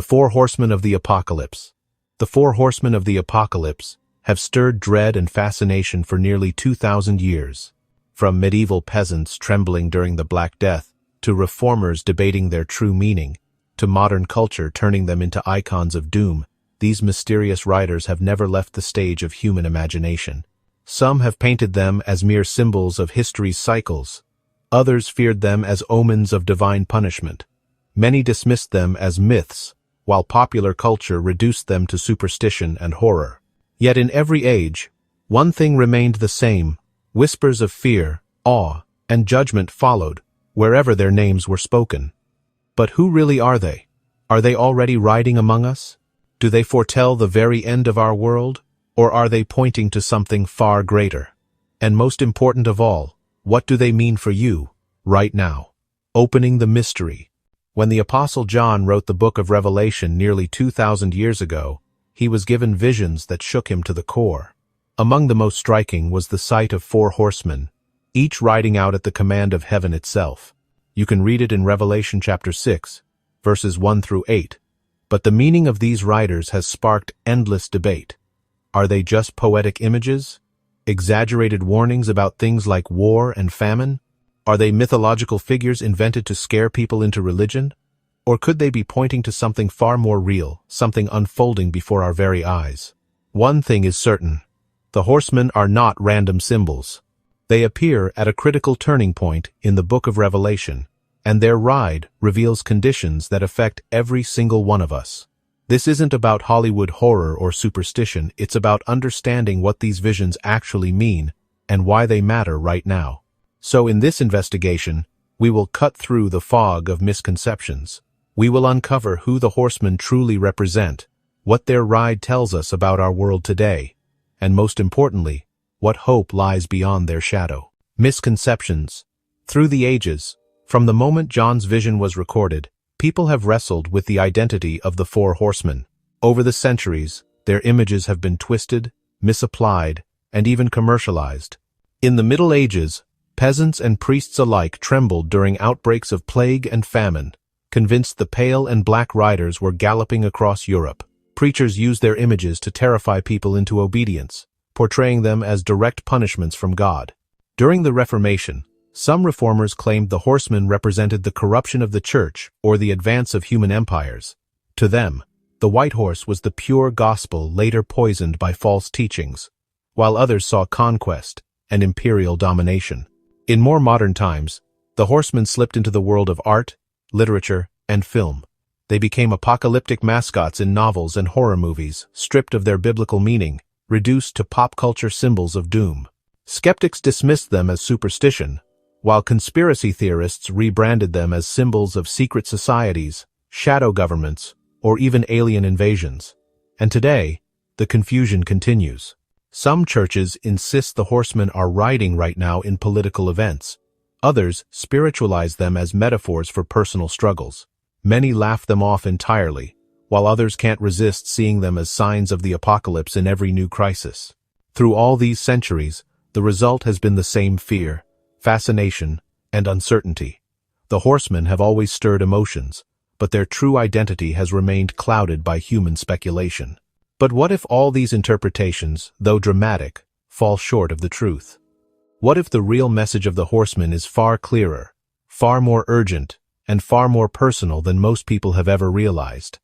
The Four Horsemen of the Apocalypse. The Four Horsemen of the Apocalypse have stirred dread and fascination for nearly 2,000 years. From medieval peasants trembling during the Black Death, to reformers debating their true meaning, to modern culture turning them into icons of doom, these mysterious riders have never left the stage of human imagination. Some have painted them as mere symbols of history's cycles. Others feared them as omens of divine punishment. Many dismissed them as myths, while popular culture reduced them to superstition and horror. Yet in every age, one thing remained the same: whispers of fear, awe, and judgment followed wherever their names were spoken. But who really are they? Are they already riding among us? Do they foretell the very end of our world? Or are they pointing to something far greater? And most important of all, what do they mean for you, right now? Opening the mystery. When the Apostle John wrote the book of Revelation nearly 2,000 years ago, he was given visions that shook him to the core. Among the most striking was the sight of 4 horsemen, each riding out at the command of heaven itself. You can read it in Revelation chapter 6, verses 1 through 8. But the meaning of these riders has sparked endless debate. Are they just poetic images? Exaggerated warnings about things like war and famine? Are they mythological figures invented to scare people into religion? Or could they be pointing to something far more real, something unfolding before our very eyes? One thing is certain: the horsemen are not random symbols. They appear at a critical turning point in the book of Revelation, and their ride reveals conditions that affect every single one of us. This isn't about Hollywood horror or superstition, it's about understanding what these visions actually mean and why they matter right now. So in this investigation, we will cut through the fog of misconceptions. We will uncover who the horsemen truly represent, what their ride tells us about our world today, and most importantly, what hope lies beyond their shadow. Misconceptions. Through the ages, from the moment John's vision was recorded, people have wrestled with the identity of the 4 horsemen. Over the centuries, their images have been twisted, misapplied, and even commercialized. In the Middle Ages, peasants and priests alike trembled during outbreaks of plague and famine, convinced the pale and black riders were galloping across Europe. Preachers used their images to terrify people into obedience, portraying them as direct punishments from God. During the Reformation, some reformers claimed the horsemen represented the corruption of the church or the advance of human empires. To them, the white horse was the pure gospel later poisoned by false teachings, while others saw conquest and imperial domination. In more modern times, the horsemen slipped into the world of art, literature, and film. They became apocalyptic mascots in novels and horror movies, stripped of their biblical meaning, reduced to pop culture symbols of doom. Skeptics dismissed them as superstition, while conspiracy theorists rebranded them as symbols of secret societies, shadow governments, or even alien invasions. And today, the confusion continues. Some churches insist the horsemen are riding right now in political events. Others spiritualize them as metaphors for personal struggles. Many laugh them off entirely, while others can't resist seeing them as signs of the apocalypse in every new crisis. Through all these centuries, the result has been the same: fear, fascination, and uncertainty. The horsemen have always stirred emotions, but their true identity has remained clouded by human speculation. But what if all these interpretations, though dramatic, fall short of the truth? What if the real message of the horsemen is far clearer, far more urgent, and far more personal than most people have ever realized?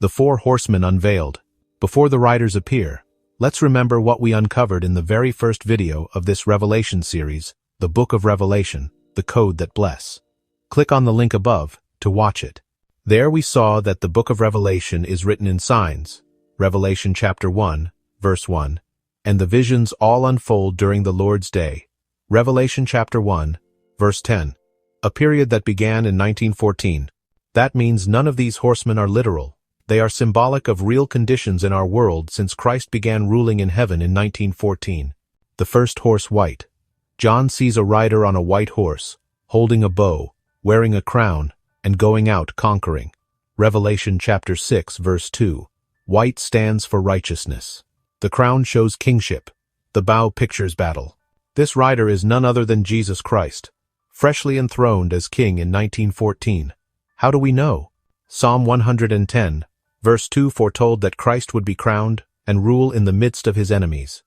The 4 horsemen unveiled. Before the riders appear, let's remember what we uncovered in the very first video of this Revelation series, the Book of Revelation, the Code That Bless. Click on the link above to watch it. There we saw that the Book of Revelation is written in signs, Revelation chapter 1, verse 1, and the visions all unfold during the Lord's day, Revelation chapter 1, verse 10, a period that began in 1914. That means none of these horsemen are literal. They are symbolic of real conditions in our world since Christ began ruling in heaven in 1914. The first horse white. John sees a rider on a white horse, holding a bow, wearing a crown, and going out conquering. Revelation chapter 6, verse 2. White stands for righteousness. The crown shows kingship. The bow pictures battle. This rider is none other than Jesus Christ, freshly enthroned as king in 1914. How do we know? Psalm 110, Verse 2 foretold that Christ would be crowned and rule in the midst of his enemies.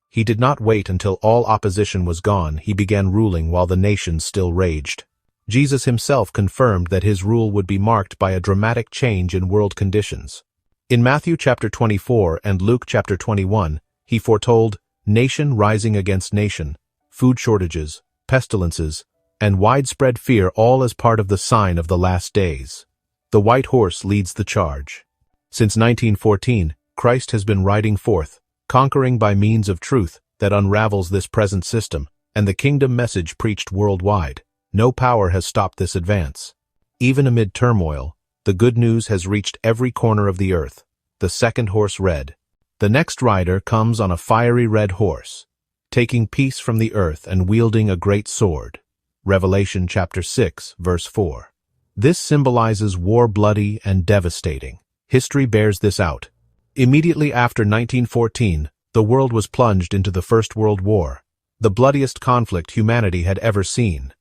He did not wait until all opposition was gone. He began ruling while the nations still raged. Jesus himself confirmed that his rule would be marked by a dramatic change in world conditions. In Matthew chapter 24 and Luke chapter 21, he foretold nation rising against nation, food shortages, pestilences, and widespread fear, all as part of the sign of the last days. The white horse leads the charge. Since 1914, Christ has been riding forth, conquering by means of truth that unravels this present system, and the kingdom message preached worldwide. No power has stopped this advance. Even amid turmoil, the good news has reached every corner of the earth. The second horse red. The next rider comes on a fiery red horse, taking peace from the earth and wielding a great sword. Revelation chapter 6, verse 4. This symbolizes war, bloody and devastating. History bears this out. Immediately after 1914, the world was plunged into the First World War, the bloodiest conflict humanity had ever seen.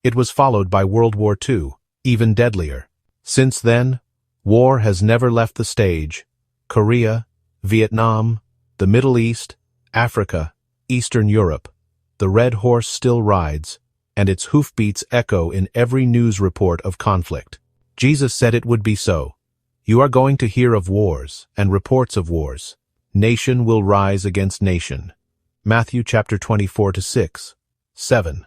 It was followed by World War II, even deadlier. Since then, war has never left the stage. Korea, Vietnam, the Middle East, Africa, Eastern Europe. The red horse still rides, and its hoofbeats echo in every news report of conflict. Jesus said it would be so. You are going to hear of wars and reports of wars. Nation will rise against nation. Matthew chapter 24-6, 7.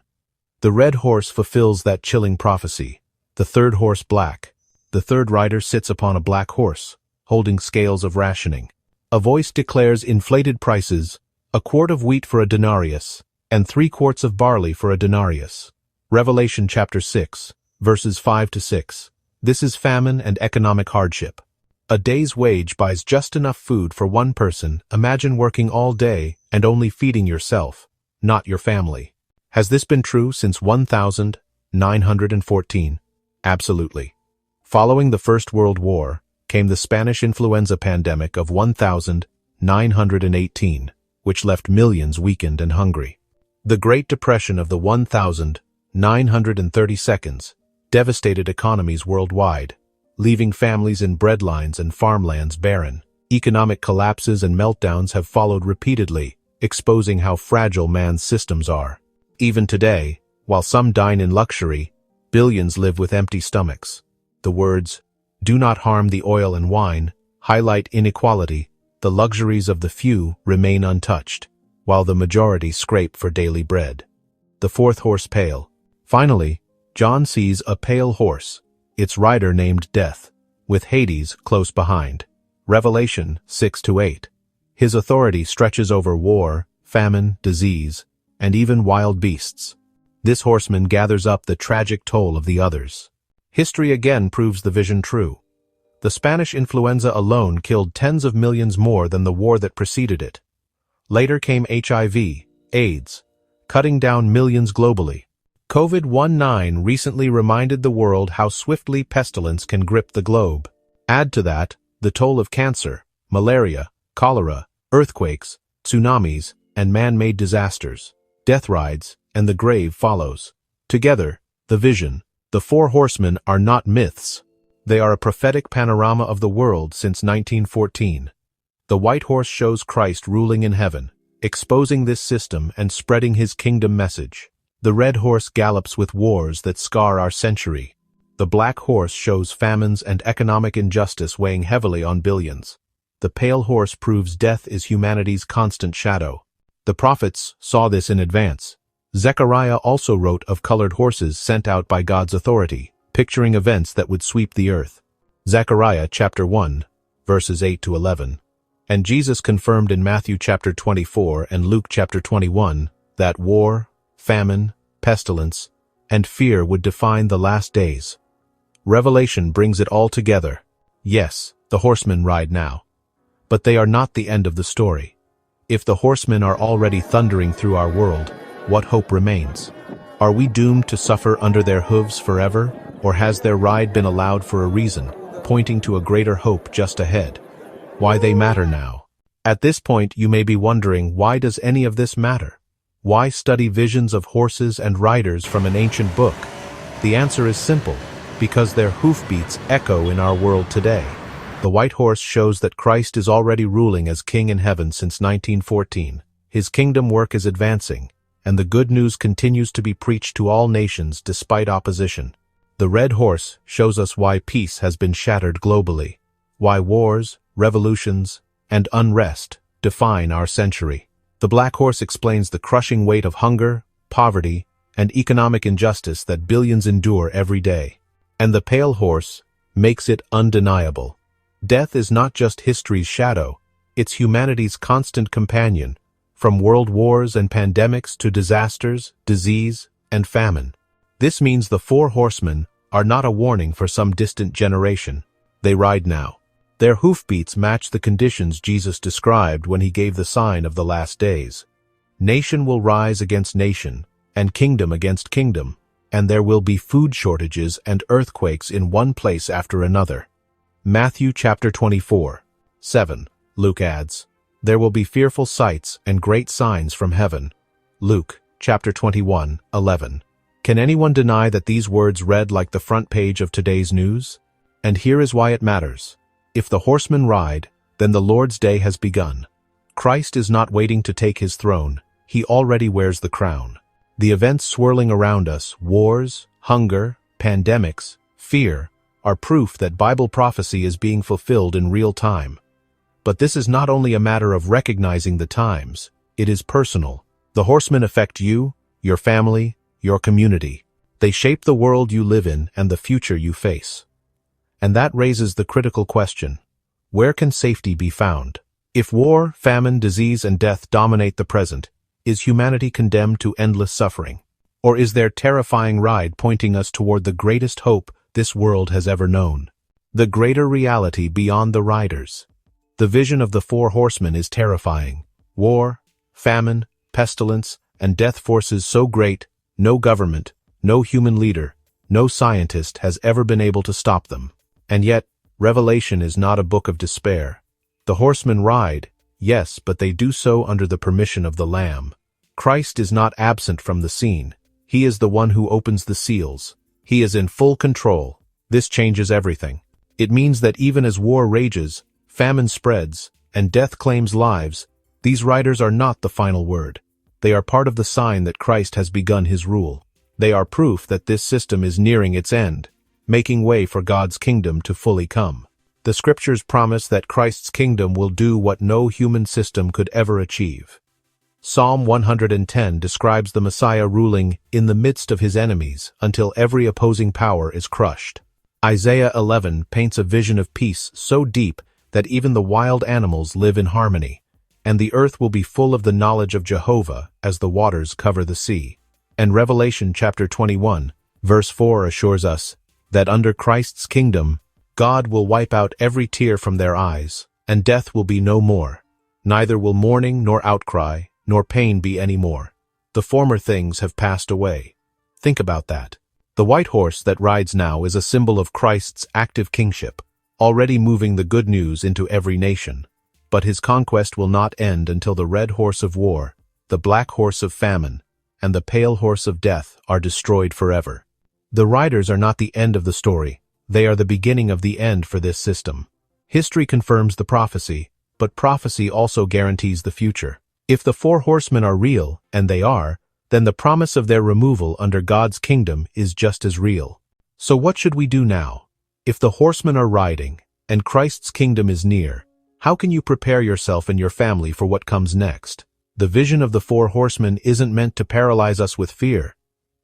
The red horse fulfills that chilling prophecy. The third horse black. The third rider sits upon a black horse, holding scales of rationing. A voice declares inflated prices, a quart of wheat for a denarius, and 3 quarts of barley for a denarius. Revelation chapter 6, verses 5-6. This is famine and economic hardship. A day's wage buys just enough food for one person. Imagine working all day and only feeding yourself, not your family. Has this been true since 1914? Absolutely. Following the First World War came the Spanish influenza pandemic of 1918, which left millions weakened and hungry. The Great Depression of the 1932 devastated economies worldwide, leaving families in breadlines and farmlands barren. Economic collapses and meltdowns have followed repeatedly, exposing how fragile man's systems are. Even today, while some dine in luxury, billions live with empty stomachs. The words, "Do not harm the oil and wine," highlight inequality. The luxuries of the few remain untouched, while the majority scrape for daily bread. The fourth horse pale. Finally, John sees a pale horse, its rider named Death, with Hades close behind. Revelation 6-8. His authority stretches over war, famine, disease, and even wild beasts. This horseman gathers up the tragic toll of the others. History again proves the vision true. The Spanish influenza alone killed tens of millions more than the war that preceded it. Later came HIV, AIDS, cutting down millions globally. COVID-19 recently reminded the world how swiftly pestilence can grip the globe. Add to that the toll of cancer, malaria, cholera, earthquakes, tsunamis, and man-made disasters. Death rides, and the grave follows. Together, the vision, the Four Horsemen are not myths. They are a prophetic panorama of the world since 1914. The white horse shows Christ ruling in heaven, exposing this system and spreading his kingdom message. The red horse gallops with wars that scar our century. The black horse shows famines and economic injustice weighing heavily on billions. The pale horse proves death is humanity's constant shadow. The prophets saw this in advance. Zechariah also wrote of colored horses sent out by God's authority, picturing events that would sweep the earth. Zechariah chapter 1, verses 8-11. And Jesus confirmed in Matthew chapter 24 and Luke chapter 21 that war, famine, pestilence, and fear would define the last days. Revelation brings it all together. Yes, the horsemen ride now. But they are not the end of the story. If the horsemen are already thundering through our world, what hope remains? Are we doomed to suffer under their hooves forever, or has their ride been allowed for a reason, pointing to a greater hope just ahead? Why they matter now? At this point, you may be wondering, why does any of this matter? Why study visions of horses and riders from an ancient book? The answer is simple: because their hoofbeats echo in our world today. The white horse shows that Christ is already ruling as king in heaven since 1914. His kingdom work is advancing, and the good news continues to be preached to all nations despite opposition. The red horse shows us why peace has been shattered globally, why wars, revolutions, and unrest define our century. The black horse explains the crushing weight of hunger, poverty, and economic injustice that billions endure every day. And the pale horse makes it undeniable. Death is not just history's shadow, it's humanity's constant companion, from world wars and pandemics to disasters, disease, and famine. This means the Four Horsemen are not a warning for some distant generation. They ride now. Their hoofbeats match the conditions Jesus described when he gave the sign of the last days. Nation will rise against nation, and kingdom against kingdom, and there will be food shortages and earthquakes in one place after another. Matthew chapter 24:7. Luke adds, "There will be fearful sights and great signs from heaven." Luke chapter 21:11. Can anyone deny that these words read like the front page of today's news? And here is why it matters. If the horsemen ride, then the Lord's day has begun. Christ is not waiting to take his throne, he already wears the crown. The events swirling around us, wars, hunger, pandemics, fear, are proof that Bible prophecy is being fulfilled in real time. But this is not only a matter of recognizing the times, it is personal. The horsemen affect you, your family, your community. They shape the world you live in and the future you face. And that raises the critical question: where can safety be found? If war, famine, disease, and death dominate the present, is humanity condemned to endless suffering? Or is their terrifying ride pointing us toward the greatest hope this world has ever known? The greater reality beyond the riders. The vision of the Four Horsemen is terrifying. War, famine, pestilence, and death forces so great, no government, no human leader, no scientist has ever been able to stop them. And yet, Revelation is not a book of despair. The horsemen ride, yes, but they do so under the permission of the Lamb. Christ is not absent from the scene. He is the one who opens the seals. He is in full control. This changes everything. It means that even as war rages, famine spreads, and death claims lives, these riders are not the final word. They are part of the sign that Christ has begun his rule. They are proof that this system is nearing its end, making way for God's kingdom to fully come. The scriptures promise that Christ's kingdom will do what no human system could ever achieve. Psalm 110 describes the Messiah ruling in the midst of his enemies until every opposing power is crushed. Isaiah 11 paints a vision of peace so deep that even the wild animals live in harmony, and the earth will be full of the knowledge of Jehovah as the waters cover the sea. And Revelation chapter 21, verse 4 assures us that under Christ's kingdom, God will wipe out every tear from their eyes, and death will be no more. Neither will mourning nor outcry, nor pain be any more. The former things have passed away. Think about that. The white horse that rides now is a symbol of Christ's active kingship, already moving the good news into every nation. But his conquest will not end until the red horse of war, the black horse of famine, and the pale horse of death are destroyed forever. The riders are not the end of the story. They are the beginning of the end for this system. History confirms the prophecy, but prophecy also guarantees the future. If the Four Horsemen are real, and they are, then the promise of their removal under God's kingdom is just as real. So what should we do now? If the horsemen are riding, and Christ's kingdom is near, how can you prepare yourself and your family for what comes next? The vision of the Four Horsemen isn't meant to paralyze us with fear.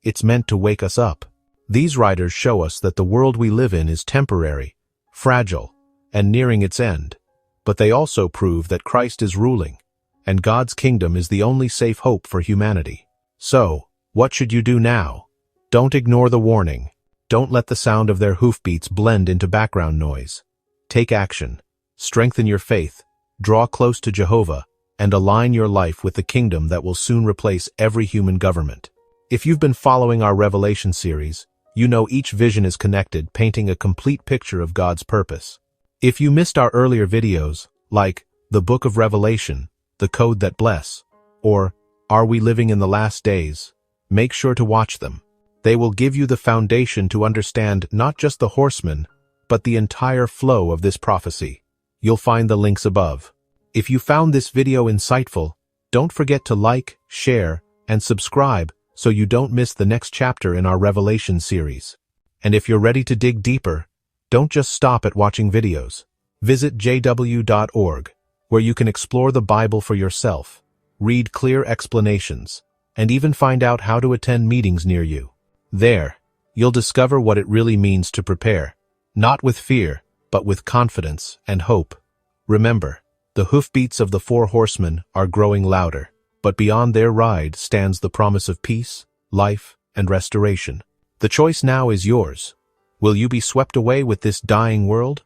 It's meant to wake us up. These riders show us that the world we live in is temporary, fragile, and nearing its end. But they also prove that Christ is ruling, and God's kingdom is the only safe hope for humanity. So, what should you do now? Don't ignore the warning. Don't let the sound of their hoofbeats blend into background noise. Take action. Strengthen your faith. Draw close to Jehovah, and align your life with the kingdom that will soon replace every human government. If you've been following our Revelation series, you know each vision is connected, painting a complete picture of God's purpose. If you missed our earlier videos, like the Book of Revelation, The Code That Bless, or Are We Living in the Last Days, make sure to watch them. They will give you the foundation to understand not just the horsemen, but the entire flow of this prophecy. You'll find the links above. If you found this video insightful, don't forget to like, share, and subscribe so you don't miss the next chapter in our Revelation series. And if you're ready to dig deeper, don't just stop at watching videos. Visit jw.org, where you can explore the Bible for yourself, read clear explanations, and even find out how to attend meetings near you. There, you'll discover what it really means to prepare, not with fear, but with confidence and hope. Remember, the hoofbeats of the Four Horsemen are growing louder, but beyond their ride stands the promise of peace, life, and restoration. The choice now is yours. Will you be swept away with this dying world?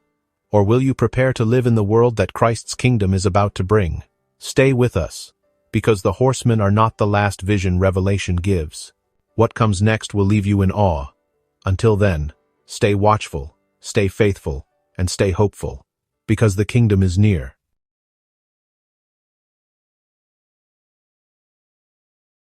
Or will you prepare to live in the world that Christ's kingdom is about to bring? Stay with us, because the horsemen are not the last vision Revelation gives. What comes next will leave you in awe. Until then, stay watchful, stay faithful, and stay hopeful, because the kingdom is near.